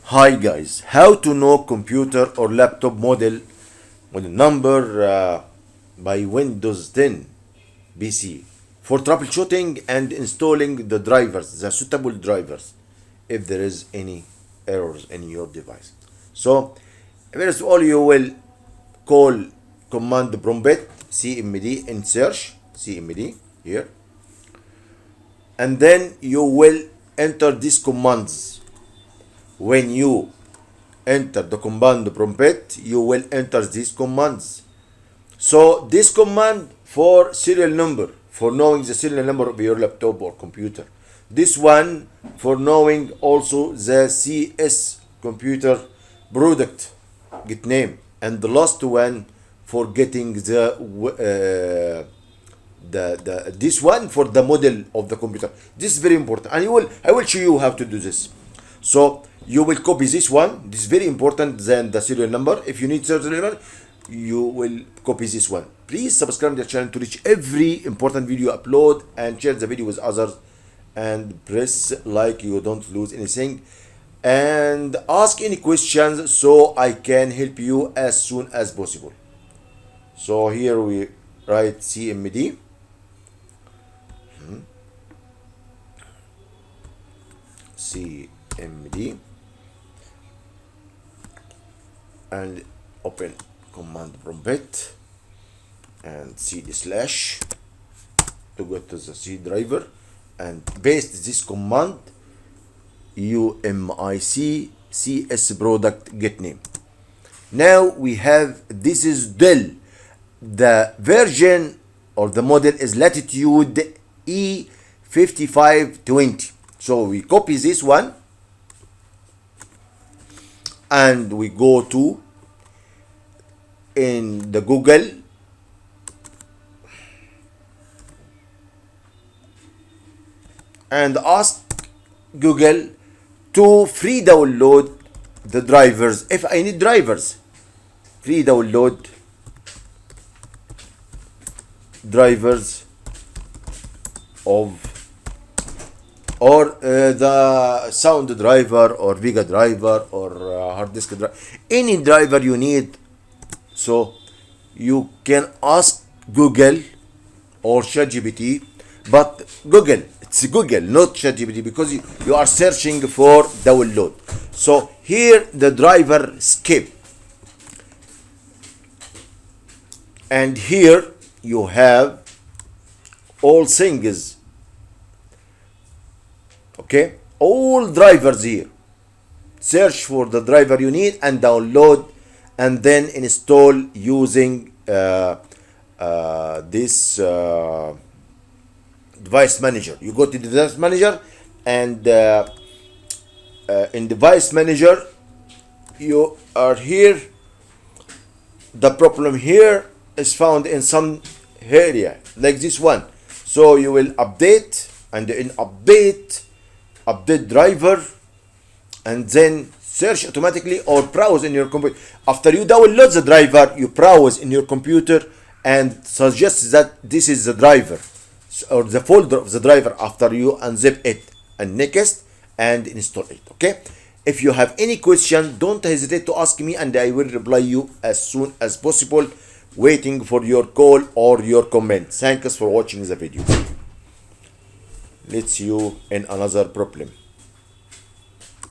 Hi guys, how to know computer or laptop model number by Windows 10 PC for troubleshooting and installing the drivers, the suitable drivers, if there is any errors in your device. So first of all, you will call command prompt cmd in search cmd here, and then you will enter these commands. When you enter the command prompt, you will enter these commands. So this command for serial number, for knowing the serial number of your laptop or computer. This one for knowing also the CS computer product get name, and the last one for getting the this one for the model of the computer. This is very important, and I will show you how to do this. So you will copy this one. This is very important than the serial number. If you need serial number, you will copy this one. Please subscribe to the channel to reach every important video upload, and share the video with others, and press like you don't lose anything, and ask any questions so I can help you as soon as possible. So here we write cmd cmd and open command prompt and cd slash to go to the C driver and paste this command umic cs product get name. Now we have, this is Dell, the version or the model is Latitude E5520. So we copy this one and we go to in the Google and ask Google to free download the drivers. If I need drivers, free download drivers of or the sound driver or Vega driver or hard disk driver, any driver you need. So you can ask Google or ChatGPT, but Google, it's Google, not ChatGPT, because you are searching for download. So here the driver skip, and here you have all things. Okay, all drivers here. Search for the driver you need and download, and then install using this device manager. You go to the device manager, and in device manager you are here. The problem here is found in some area like this one. So you will update, and in update driver, and then search automatically or browse in your computer. After you download the driver, you browse in your computer and suggest that this is the driver or the folder of the driver after you unzip it, and next and install it. Okay, if you have any question, don't hesitate to ask me and I will reply you as soon as possible, waiting for your call or your comment. Thanks for watching the video. Let's see you in another problem.